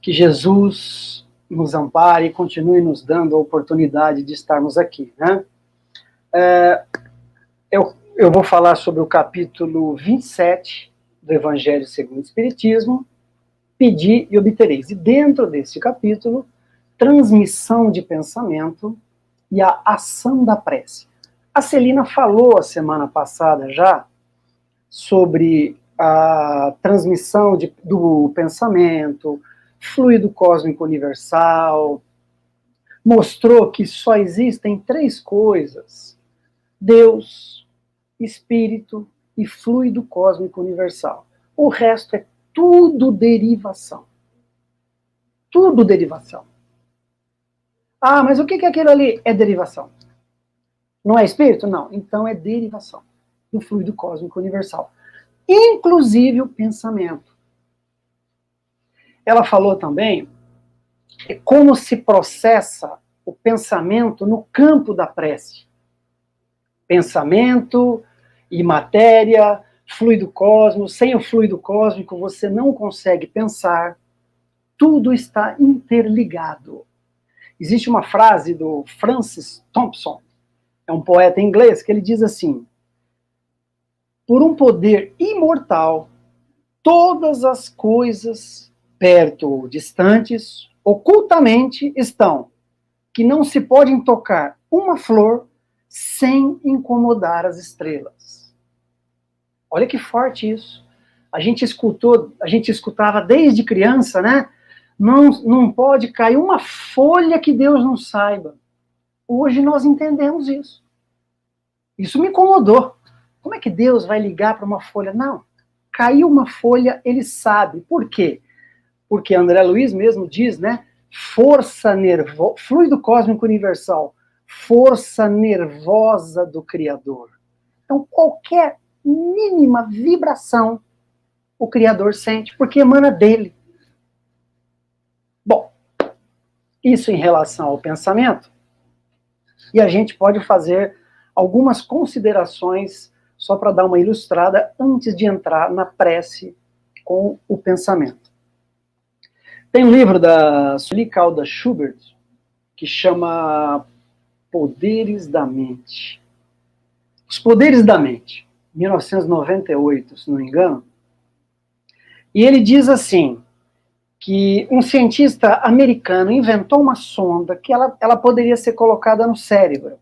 Que Jesus nos ampare e continue nos dando a oportunidade de estarmos aqui, né? Eu vou falar sobre o capítulo 27 do Evangelho segundo o Espiritismo, Pedi e obtereis. E dentro desse capítulo, transmissão de pensamento e a ação da prece. A Celina falou a semana passada já sobre a transmissão do pensamento, fluido cósmico universal, mostrou que só existem 3 coisas: Deus, Espírito e fluido cósmico universal. O resto é tudo derivação. Tudo derivação. Ah, mas o que é aquilo ali? É derivação. Não é espírito? Não. Então é derivação do fluido cósmico universal. Inclusive o pensamento. Ela falou também como se processa o pensamento no campo da prece. Pensamento e matéria, fluido cósmico. Sem o fluido cósmico você não consegue pensar. Tudo está interligado. Existe uma frase do Francis Thompson, é um poeta inglês, que ele diz assim: por um poder imortal, todas as coisas, perto ou distantes, ocultamente estão, que não se podem tocar uma flor sem incomodar as estrelas. Olha que forte isso. A gente escutava desde criança, né? Não pode cair uma folha que Deus não saiba. Hoje nós entendemos isso. Isso me incomodou. Como é que Deus vai ligar para uma folha? Não. Caiu uma folha, ele sabe. Por quê? Porque André Luiz mesmo diz, né? Força nervosa, fluido cósmico universal, força nervosa do Criador. Então, qualquer mínima vibração, o Criador sente, porque emana dele. Bom, isso em relação ao pensamento. E a gente pode fazer algumas considerações só para dar uma ilustrada antes de entrar na prece com o pensamento. Tem um livro da Sueli Caldas Schubert que chama Poderes da Mente. Os Poderes da Mente, 1998, se não me engano. E ele diz assim, que um cientista americano inventou uma sonda que ela poderia ser colocada no cérebro.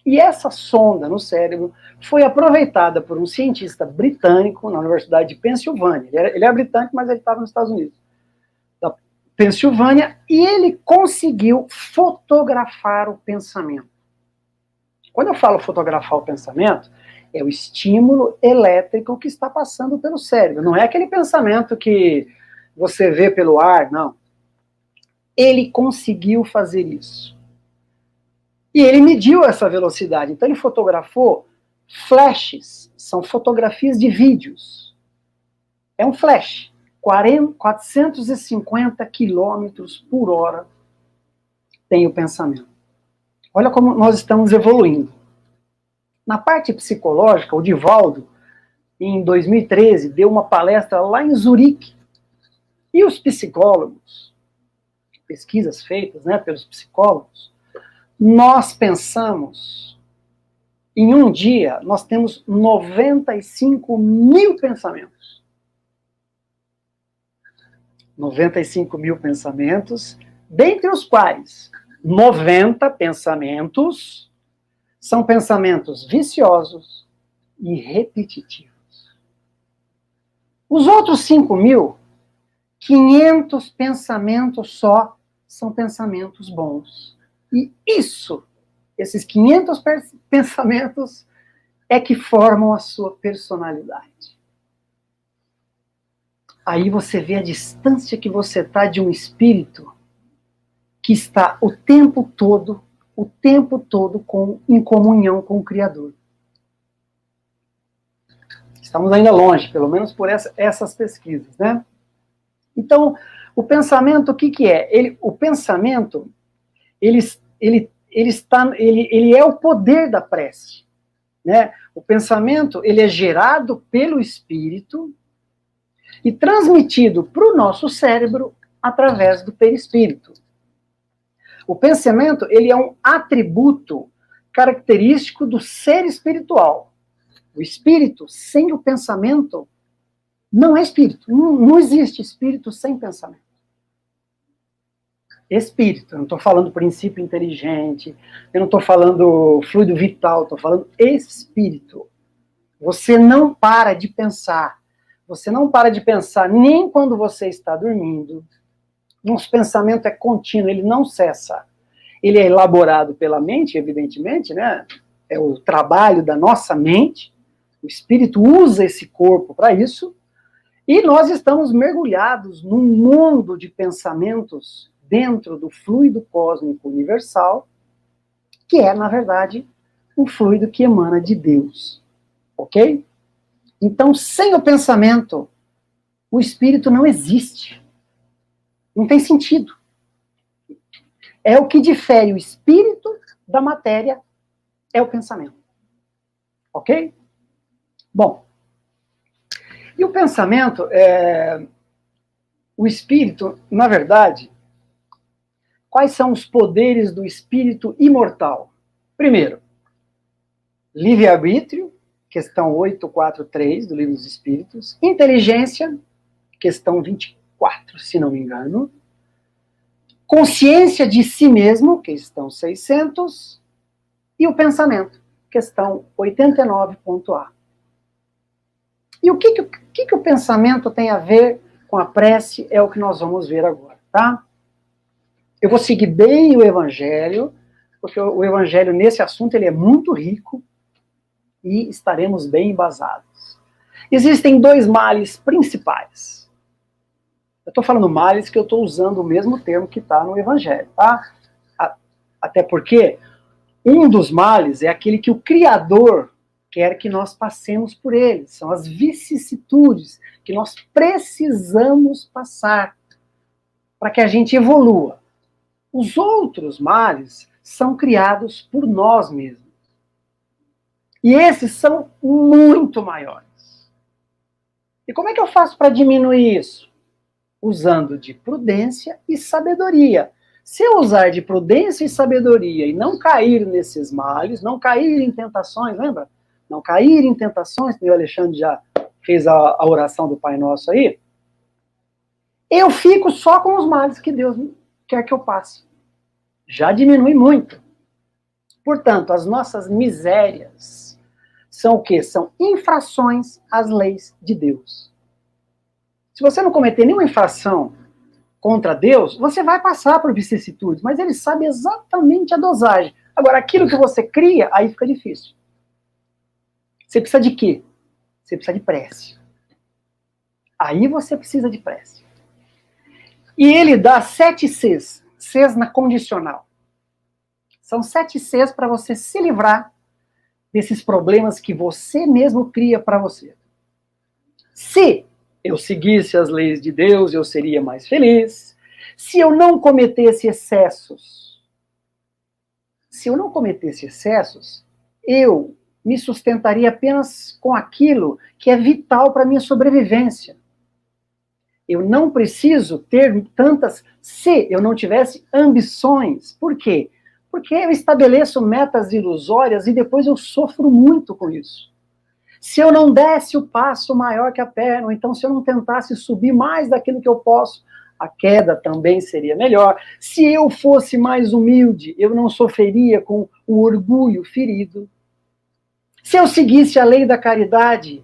E essa sonda no cérebro foi aproveitada por um cientista britânico na Universidade de Pensilvânia. Ele é britânico, mas ele estava nos Estados Unidos. Da Pensilvânia, e ele conseguiu fotografar o pensamento. Quando eu falo fotografar o pensamento, é o estímulo elétrico que está passando pelo cérebro. Não é aquele pensamento que você vê pelo ar, não. Ele conseguiu fazer isso. E ele mediu essa velocidade. Então ele fotografou flashes, são fotografias de vídeos. É um flash, 450 quilômetros por hora tem o pensamento. Olha como nós estamos evoluindo. Na parte psicológica, o Divaldo, em 2013, deu uma palestra lá em Zurique. E os psicólogos, pesquisas feitas, né, pelos psicólogos, nós pensamos, em um dia, nós temos 95 mil pensamentos. 95 mil pensamentos, dentre os quais 90 pensamentos são pensamentos viciosos e repetitivos. Os outros 5 mil, 500 pensamentos só são pensamentos bons. E esses 500 pensamentos é que formam a sua personalidade. Aí você vê a distância que você está de um espírito que está o tempo todo em comunhão com o Criador. Estamos ainda longe, pelo menos por essas pesquisas, né? Então, o pensamento, o que é? O pensamento, ele é o poder da prece, né? O pensamento, ele é gerado pelo espírito e transmitido para o nosso cérebro através do perispírito. O pensamento, ele é um atributo característico do ser espiritual. O espírito, sem o pensamento, não é espírito. Não existe espírito sem pensamento. Espírito, eu não estou falando princípio inteligente, eu não estou falando fluido vital, estou falando espírito. Você não para de pensar. Você não para de pensar nem quando você está dormindo. Nosso pensamento é contínuo, ele não cessa. Ele é elaborado pela mente, evidentemente, né? É o trabalho da nossa mente. O espírito usa esse corpo para isso. E nós estamos mergulhados num mundo de pensamentos dentro do fluido cósmico universal, que é, na verdade, um fluido que emana de Deus. Ok? Então, sem o pensamento, o espírito não existe. Não tem sentido. É o que difere o espírito da matéria, é o pensamento. Ok? Bom, e o pensamento, o espírito, na verdade, quais são os poderes do espírito imortal? Primeiro, livre-arbítrio, questão 843 do Livro dos Espíritos. Inteligência, questão 24, se não me engano. Consciência de si mesmo, questão 600. E o pensamento, questão 89.A. E o que o pensamento tem a ver com a prece é o que nós vamos ver agora, tá? Eu vou seguir bem o Evangelho, porque o Evangelho nesse assunto ele é muito rico e estaremos bem embasados. Existem dois males principais. Eu estou falando males que eu estou usando o mesmo termo que está no Evangelho, tá? Até porque um dos males é aquele que o Criador quer que nós passemos por ele. São as vicissitudes que nós precisamos passar para que a gente evolua. Os outros males são criados por nós mesmos. E esses são muito maiores. E como é que eu faço para diminuir isso? Usando de prudência e sabedoria. Se eu usar de prudência e sabedoria e não cair nesses males, não cair em tentações, lembra? Não cair em tentações, que o Alexandre já fez a oração do Pai Nosso aí, eu fico só com os males que Deus quer que eu passe. Já diminui muito. Portanto, as nossas misérias são o quê? São infrações às leis de Deus. Se você não cometer nenhuma infração contra Deus, você vai passar por vicissitudes, mas ele sabe exatamente a dosagem. Agora, aquilo que você cria, aí fica difícil. Você precisa de quê? Você precisa de prece. Aí você precisa de prece. E ele dá 7 Cs. Cs na condicional. São 7 Cs para você se livrar desses problemas que você mesmo cria para você. Se eu seguisse as leis de Deus, eu seria mais feliz. Se eu não cometesse excessos, eu me sustentaria apenas com aquilo que é vital para a minha sobrevivência. Eu não preciso ter tantas se eu não tivesse ambições. Por quê? Porque eu estabeleço metas ilusórias e depois eu sofro muito com isso. Se eu não desse o passo maior que a perna, ou então se eu não tentasse subir mais daquilo que eu posso, a queda também seria melhor. Se eu fosse mais humilde, eu não sofreria com o orgulho ferido. Se eu seguisse a lei da caridade,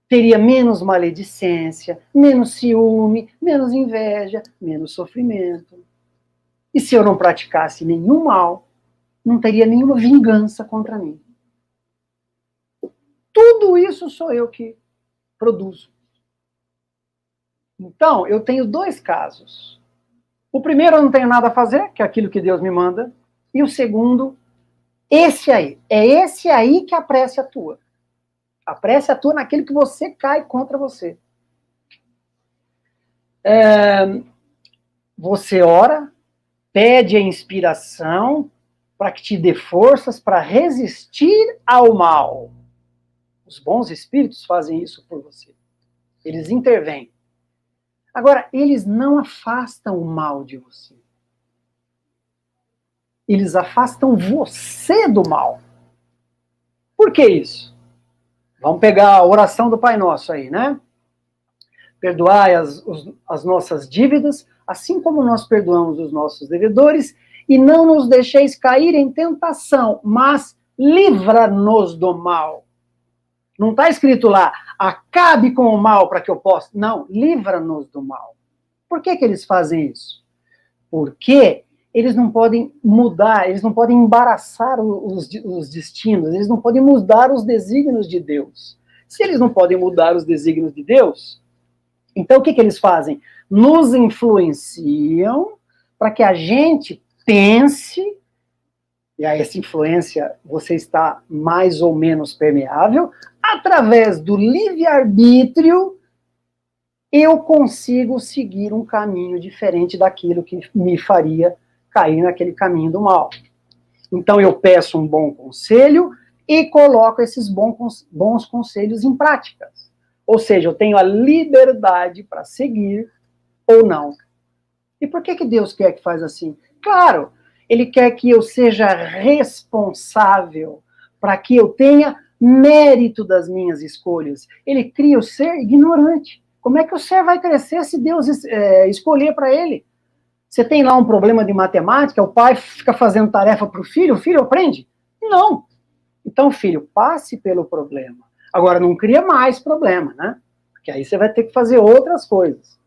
teria menos maledicência, menos ciúme, menos inveja, menos sofrimento. E se eu não praticasse nenhum mal, não teria nenhuma vingança contra mim. Tudo isso sou eu que produzo. Então, eu tenho 2 casos. O primeiro, eu não tenho nada a fazer, que é aquilo que Deus me manda. E o segundo, esse aí. É esse aí que a prece atua. A prece atua naquilo que você cai contra você. Você ora, pede a inspiração para que te dê forças para resistir ao mal. Os bons espíritos fazem isso por você. Eles intervêm. Agora, eles não afastam o mal de você. Eles afastam você do mal. Por que isso? Vamos pegar a oração do Pai Nosso aí, né? Perdoai as nossas dívidas, assim como nós perdoamos os nossos devedores, e não nos deixeis cair em tentação, mas livra-nos do mal. Não está escrito lá, acabe com o mal para que eu possa. Não, livra-nos do mal. Por que eles fazem isso? Porque eles não podem mudar, eles não podem embaraçar os destinos, eles não podem mudar os desígnios de Deus. Se eles não podem mudar os desígnios de Deus, então o que eles fazem? Nos influenciam para que a gente pense, e a essa influência você está mais ou menos permeável, através do livre-arbítrio, eu consigo seguir um caminho diferente daquilo que me faria cair naquele caminho do mal. Então eu peço um bom conselho e coloco esses bons conselhos em práticas. Ou seja, eu tenho a liberdade para seguir ou não. E por que Deus quer que faz assim? Claro, Ele quer que eu seja responsável para que eu tenha mérito das minhas escolhas. Ele cria o ser ignorante. Como é que o ser vai crescer se Deus escolher para ele? Você tem lá um problema de matemática, o pai fica fazendo tarefa para o filho aprende? Não. Então, filho, passe pelo problema. Agora, não cria mais problema, né? Porque aí você vai ter que fazer outras coisas.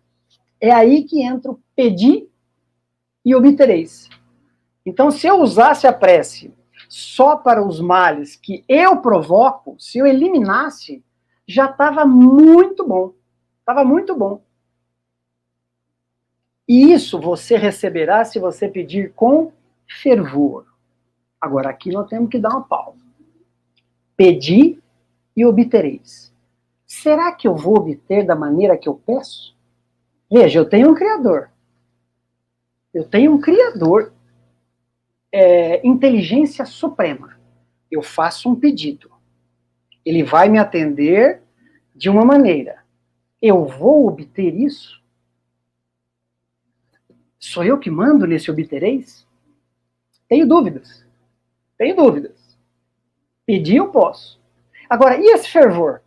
É aí que entra o pedir e obtereis. Então, se eu usasse a prece só para os males que eu provoco, se eu eliminasse, já estava muito bom. Estava muito bom. E isso você receberá se você pedir com fervor. Agora, aqui nós temos que dar uma pausa. Pedi e obtereis. Será que eu vou obter da maneira que eu peço? Veja, eu tenho um Criador. Eu tenho um Criador, inteligência suprema. Eu faço um pedido. Ele vai me atender de uma maneira. Eu vou obter isso? Sou eu que mando nesse obtereis? Tenho dúvidas. Tenho dúvidas. Pedir eu posso. Agora, e esse fervor?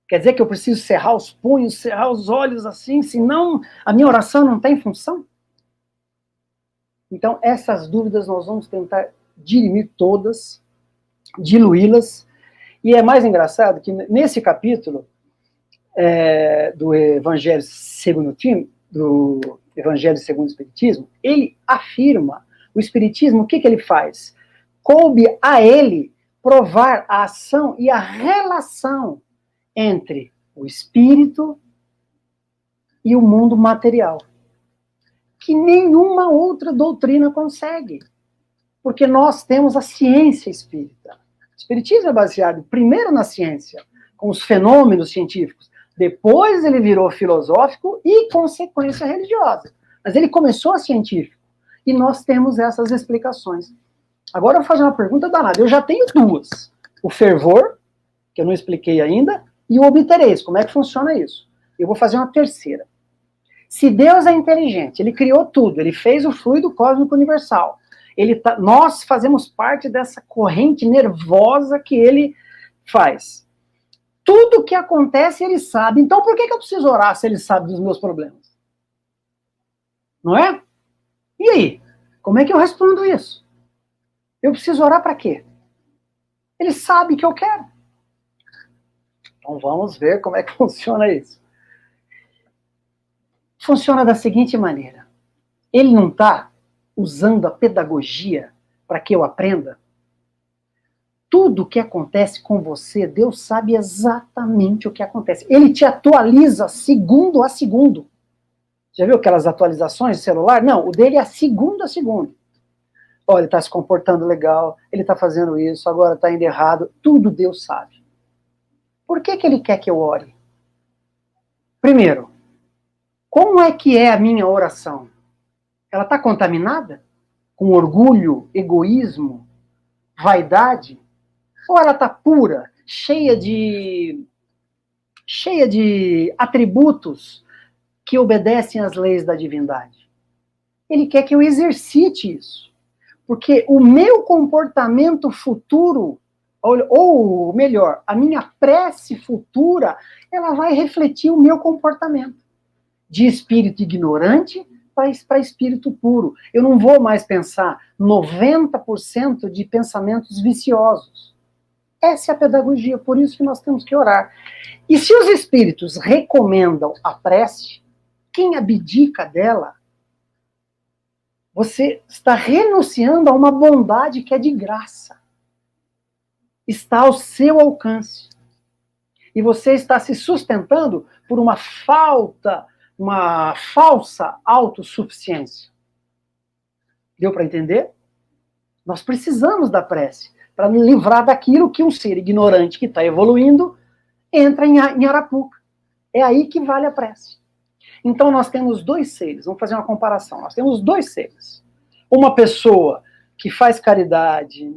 Quer dizer que eu preciso cerrar os punhos, cerrar os olhos assim, senão a minha oração não tem função? Então, essas dúvidas nós vamos tentar dirimir todas, diluí-las. E é mais engraçado que nesse capítulo do Evangelho segundo o Espiritismo, ele afirma, o Espiritismo, o que ele faz? Coube a ele provar a ação e a relação entre o espírito e o mundo material, que nenhuma outra doutrina consegue, porque nós temos a ciência espírita. O espiritismo é baseado primeiro na ciência, com os fenômenos científicos, depois ele virou filosófico e consequência religiosa, mas ele começou científico, e nós temos essas explicações. Agora eu vou fazer uma pergunta danada, eu já tenho duas, o fervor, que eu não expliquei ainda, e o obtereis, como é que funciona isso? Eu vou fazer uma terceira. Se Deus é inteligente, Ele criou tudo, Ele fez o fluido cósmico universal, nós fazemos parte dessa corrente nervosa que Ele faz. Tudo que acontece, Ele sabe. Então por que eu preciso orar se Ele sabe dos meus problemas? Não é? E aí? Como é que eu respondo isso? Eu preciso orar para quê? Ele sabe que eu quero. Então vamos ver como é que funciona isso. Funciona da seguinte maneira. Ele não está usando a pedagogia para que eu aprenda. Tudo que acontece com você, Deus sabe exatamente o que acontece. Ele te atualiza segundo a segundo. Já viu aquelas atualizações de celular? Não, o dele é segundo a segundo. Olha, ele está se comportando legal, ele está fazendo isso, agora está indo errado. Tudo Deus sabe. Por que ele quer que eu ore? Primeiro, como é que é a minha oração? Ela está contaminada? Com orgulho, egoísmo, vaidade? Ou ela está pura, cheia de atributos que obedecem às leis da divindade. Ele quer que eu exercite isso. Porque o meu comportamento futuro, ou melhor, a minha prece futura, ela vai refletir o meu comportamento. De espírito ignorante para espírito puro. Eu não vou mais pensar 90% de pensamentos viciosos. Essa é a pedagogia, por isso que nós temos que orar. E se os espíritos recomendam a prece, quem abdica dela, você está renunciando a uma bondade que é de graça. Está ao seu alcance. E você está se sustentando por uma falsa autossuficiência. Deu para entender? Nós precisamos da prece para nos livrar daquilo que um ser ignorante que está evoluindo entra em Arapuca. É aí que vale a prece. Então nós temos dois seres, vamos fazer uma comparação. Nós temos dois seres. Uma pessoa que faz caridade,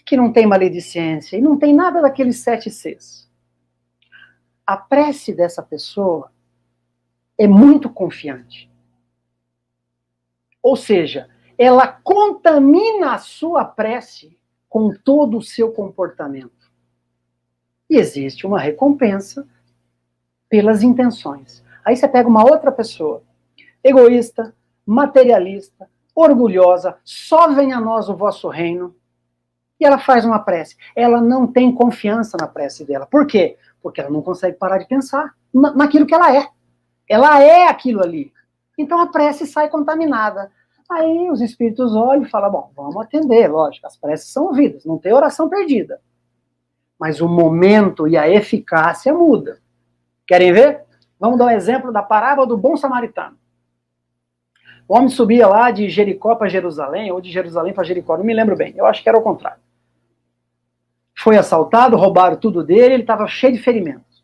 que não tem maledicência, e não tem nada daqueles 7 Cs. A prece dessa pessoa é muito confiante. Ou seja, ela contamina a sua prece com todo o seu comportamento. E existe uma recompensa pelas intenções. Aí você pega uma outra pessoa, egoísta, materialista, orgulhosa, só venha a nós o vosso reino, e ela faz uma prece. Ela não tem confiança na prece dela. Por quê? Porque ela não consegue parar de pensar naquilo que ela é. Ela é aquilo ali. Então a prece sai contaminada. Aí os espíritos olham e falam, bom, vamos atender, lógico, as preces são ouvidas, não tem oração perdida. Mas o momento e a eficácia muda. Querem ver? Vamos dar um exemplo da parábola do bom samaritano. O homem subia lá de Jericó para Jerusalém, ou de Jerusalém para Jericó, não me lembro bem, eu acho que era o contrário. Foi assaltado, roubaram tudo dele, ele estava cheio de ferimentos.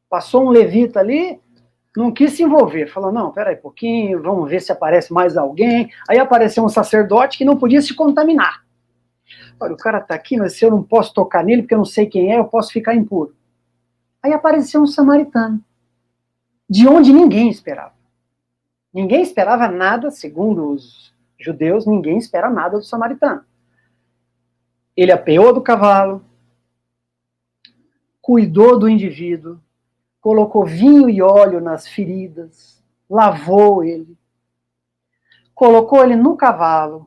Passou um levita ali, não quis se envolver, falou, não, peraí um pouquinho, vamos ver se aparece mais alguém. Aí apareceu um sacerdote que não podia se contaminar. Olha, o cara está aqui, mas se eu não posso tocar nele, porque eu não sei quem é, eu posso ficar impuro. Aí apareceu um samaritano, de onde ninguém esperava. Ninguém esperava nada, segundo os judeus, ninguém espera nada do samaritano. Ele apeou do cavalo, cuidou do indivíduo, colocou vinho e óleo nas feridas, lavou ele, colocou ele no cavalo,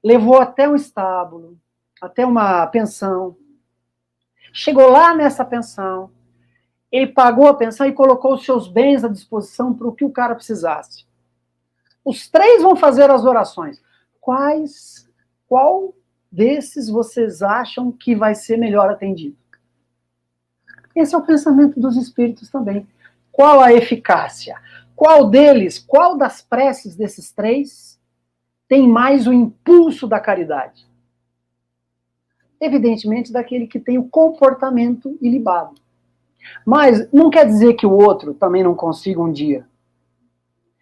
levou até um estábulo, até uma pensão. Chegou lá nessa pensão, ele pagou a pensão e colocou os seus bens à disposição para o que o cara precisasse. Os 3 vão fazer as orações. Qual desses vocês acham que vai ser melhor atendido? Esse é o pensamento dos espíritos também. Qual a eficácia? Qual das preces desses 3 tem mais o impulso da caridade? Evidentemente, daquele que tem o comportamento ilibado. Mas não quer dizer que o outro também não consiga um dia.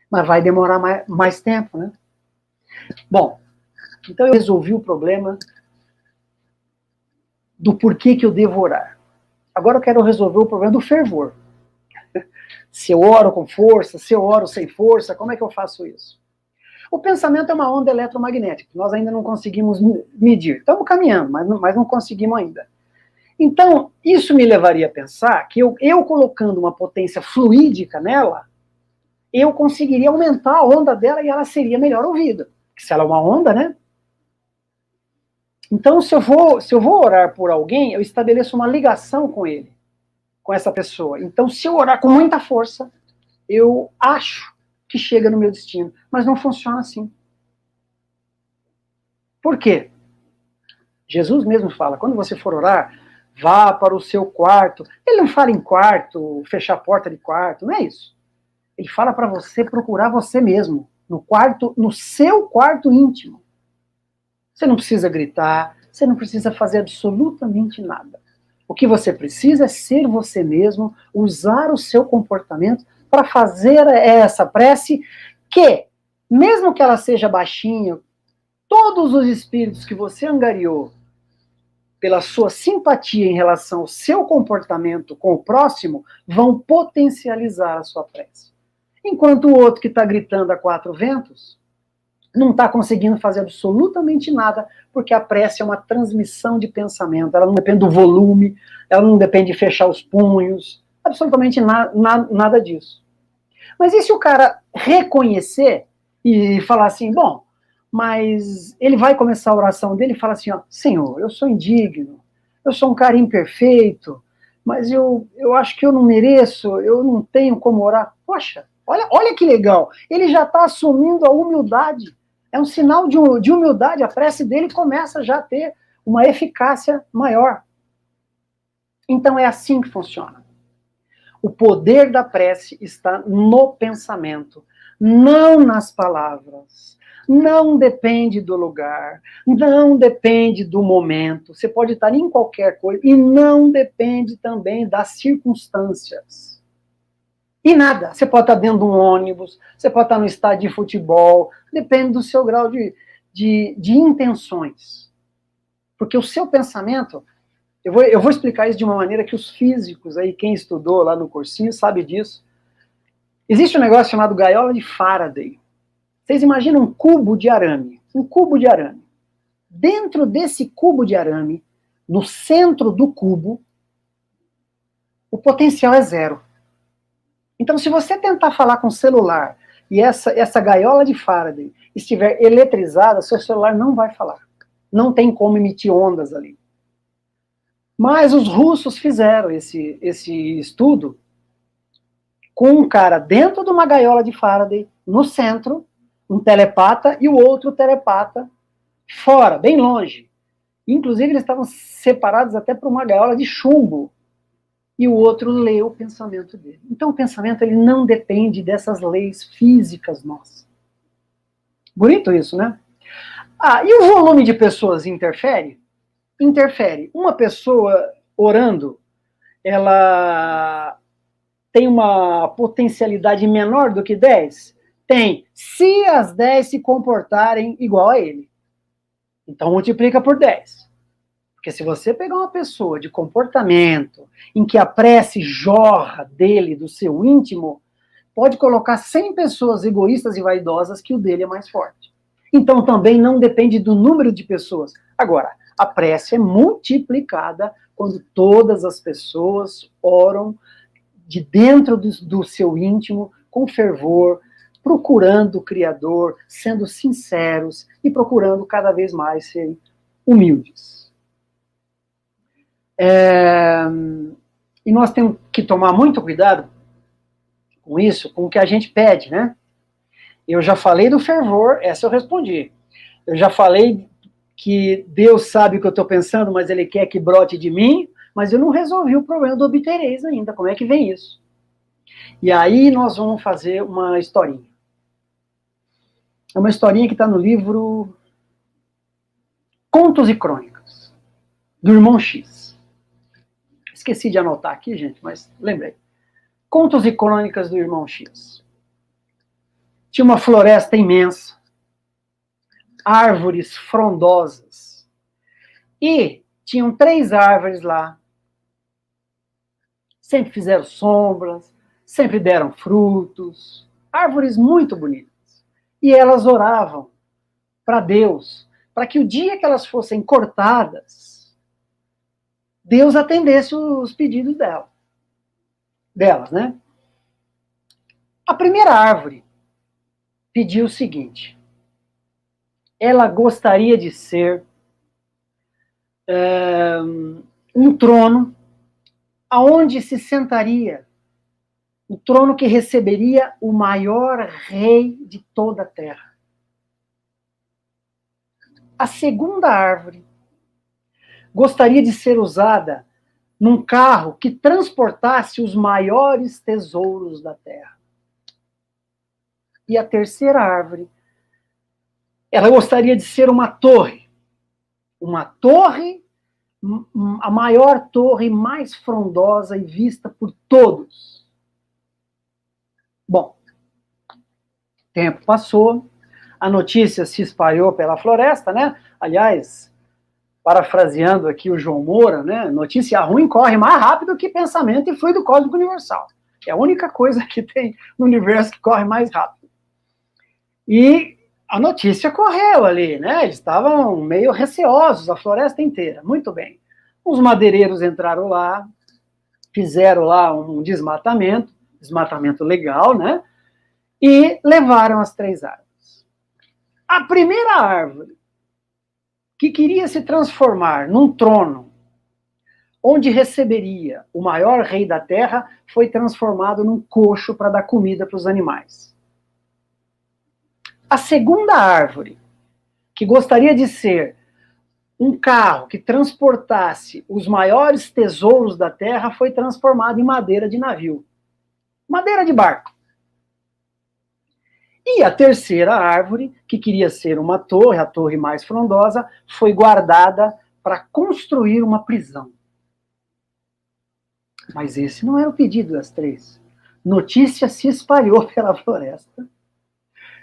Mas vai demorar mais tempo, né? Bom, então eu resolvi o problema do porquê que eu devo orar. Agora eu quero resolver o problema do fervor. Se eu oro com força, se eu oro sem força, como é que eu faço isso? O pensamento é uma onda eletromagnética, que nós ainda não conseguimos medir. Estamos caminhando, mas não conseguimos ainda. Então, isso me levaria a pensar que eu colocando uma potência fluídica nela, eu conseguiria aumentar a onda dela e ela seria melhor ouvida. Se ela é uma onda, né? Então, se eu vou orar por alguém, eu estabeleço uma ligação com ele, com essa pessoa. Então, se eu orar com muita força, eu acho que chega no meu destino. Mas não funciona assim. Por quê? Jesus mesmo fala, quando você for orar, vá para o seu quarto. Ele não fala em quarto, fechar a porta de quarto, não é isso. Ele fala para você procurar você mesmo, no seu quarto íntimo. Você não precisa gritar, você não precisa fazer absolutamente nada. O que você precisa é ser você mesmo, usar o seu comportamento para fazer essa prece que, mesmo que ela seja baixinha, todos os espíritos que você angariou pela sua simpatia em relação ao seu comportamento com o próximo, vão potencializar a sua prece. Enquanto o outro que está gritando a quatro ventos não está conseguindo fazer absolutamente nada, porque a prece é uma transmissão de pensamento, ela não depende do volume, ela não depende de fechar os punhos, absolutamente nada disso. Mas e se o cara reconhecer e falar assim, bom, mas ele vai começar a oração dele e fala assim, ó, Senhor, eu sou indigno, eu sou um cara imperfeito, mas eu acho que eu não mereço, eu não tenho como orar. Poxa, olha que legal, ele já está assumindo a humildade, é um sinal de humildade, a prece dele começa já a ter uma eficácia maior. Então é assim que funciona. O poder da prece está no pensamento, não nas palavras. Não depende do lugar, não depende do momento. Você pode estar em qualquer coisa e não depende também das circunstâncias. E nada. Você pode estar dentro de um ônibus, você pode estar no estádio de futebol, depende do seu grau de intenções. Porque o seu pensamento... Eu vou explicar isso de uma maneira que os físicos, aí, quem estudou lá no cursinho sabe disso. Existe um negócio chamado gaiola de Faraday. Vocês imaginam um cubo de arame. Um cubo de arame. Dentro desse cubo de arame, no centro do cubo, o potencial é zero. Então, se você tentar falar com o celular e essa gaiola de Faraday estiver eletrizada, seu celular não vai falar. Não tem como emitir ondas ali. Mas os russos fizeram esse estudo com um cara dentro de uma gaiola de Faraday, no centro, um telepata, e o outro telepata fora, bem longe. Inclusive, eles estavam separados até por uma gaiola de chumbo. E o outro lê o pensamento dele. Então, o pensamento ele não depende dessas leis físicas nossas. Bonito isso, né? Ah, e o volume de pessoas interfere? Interfere. Uma pessoa orando, ela tem uma potencialidade menor do que 10? Tem, se as 10 se comportarem igual a ele. Então multiplica por 10. Porque se você pegar uma pessoa de comportamento em que a prece jorra dele, do seu íntimo, pode colocar 100 pessoas egoístas e vaidosas que o dele é mais forte. Então também não depende do número de pessoas. Agora, a prece é multiplicada quando todas as pessoas oram de dentro do seu íntimo, com fervor, procurando o Criador, sendo sinceros e procurando cada vez mais ser humildes. E nós temos que tomar muito cuidado com isso, com o que a gente pede, né? Eu já falei do fervor, essa eu respondi. Eu já falei que Deus sabe o que eu estou pensando, mas Ele quer que brote de mim, mas eu não resolvi o problema do obtereis ainda. Como é que vem isso? E aí nós vamos fazer uma historinha. É uma historinha que está no livro Contos e Crônicas, do Irmão X. Esqueci de anotar aqui, gente, mas lembrei. Contos e Crônicas do Irmão X. Tinha uma floresta imensa, árvores frondosas. E tinham 3 árvores lá. Sempre fizeram sombras, sempre deram frutos. Árvores muito bonitas. E elas oravam para Deus, para que o dia que elas fossem cortadas, Deus atendesse os pedidos delas, né? A primeira árvore pediu o seguinte: ela gostaria de ser um trono aonde se sentaria, o trono que receberia o maior rei de toda a terra. A segunda árvore gostaria de ser usada num carro que transportasse os maiores tesouros da terra. E a terceira árvore, ela gostaria de ser uma torre, a maior torre mais frondosa e vista por todos. Bom, o tempo passou, a notícia se espalhou pela floresta, né? Aliás, parafraseando aqui o João Moura, né? Notícia ruim corre mais rápido que pensamento e flui do cósmico universal. que é a única coisa que tem no universo que corre mais rápido. E a notícia correu ali, né? Eles estavam meio receosos, a floresta inteira. Muito bem. Os madeireiros entraram lá, fizeram lá um desmatamento legal, né? E levaram as 3 árvores. A primeira árvore, que queria se transformar num trono, onde receberia o maior rei da terra, foi transformado num coxo para dar comida para os animais. A segunda árvore, que gostaria de ser um carro que transportasse os maiores tesouros da terra, foi transformado em madeira de navio. Madeira de barco. E a terceira árvore, que queria ser uma torre, a torre mais frondosa, foi guardada para construir uma prisão. Mas esse não era o pedido das 3. Notícia se espalhou pela floresta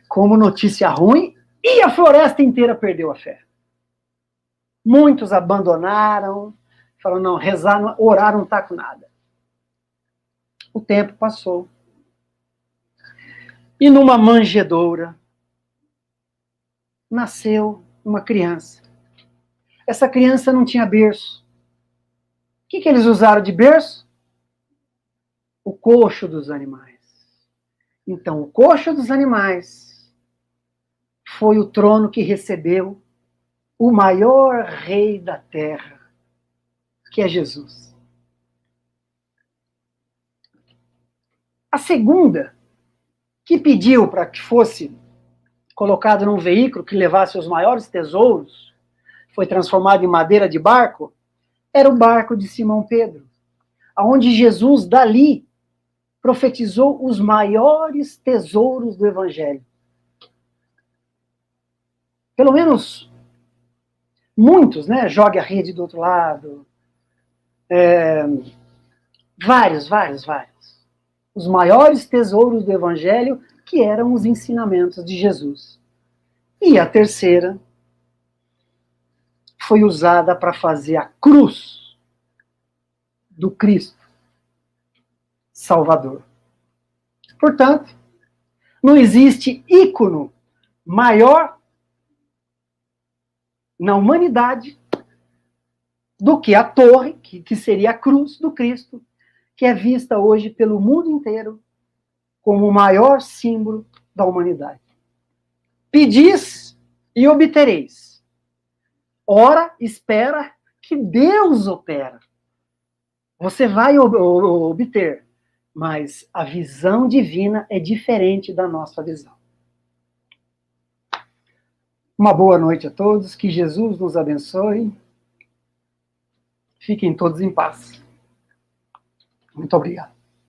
como notícia ruim e a floresta inteira perdeu a fé. Muitos abandonaram, falaram, não, rezar, orar não está com nada. O tempo passou. E numa manjedoura nasceu uma criança. Essa criança não tinha berço. O que eles usaram de berço? O coxo dos animais. Então, o coxo dos animais foi o trono que recebeu o maior rei da terra, que é Jesus. A segunda, que pediu para que fosse colocado num veículo que levasse os maiores tesouros, foi transformado em madeira de barco, era o barco de Simão Pedro, aonde Jesus, dali, profetizou os maiores tesouros do Evangelho. Pelo menos muitos, né? Jogue a rede do outro lado. Vários. Os maiores tesouros do Evangelho, que eram os ensinamentos de Jesus. E a terceira foi usada para fazer a cruz do Cristo Salvador. Portanto, não existe ícone maior na humanidade do que a torre, que seria a cruz do Cristo, que é vista hoje pelo mundo inteiro como o maior símbolo da humanidade. Pedis e obtereis. Ora, espera que Deus opera. Você vai obter, mas a visão divina é diferente da nossa visão. Uma boa noite a todos, que Jesus nos abençoe. Fiquem todos em paz. Muito obrigado.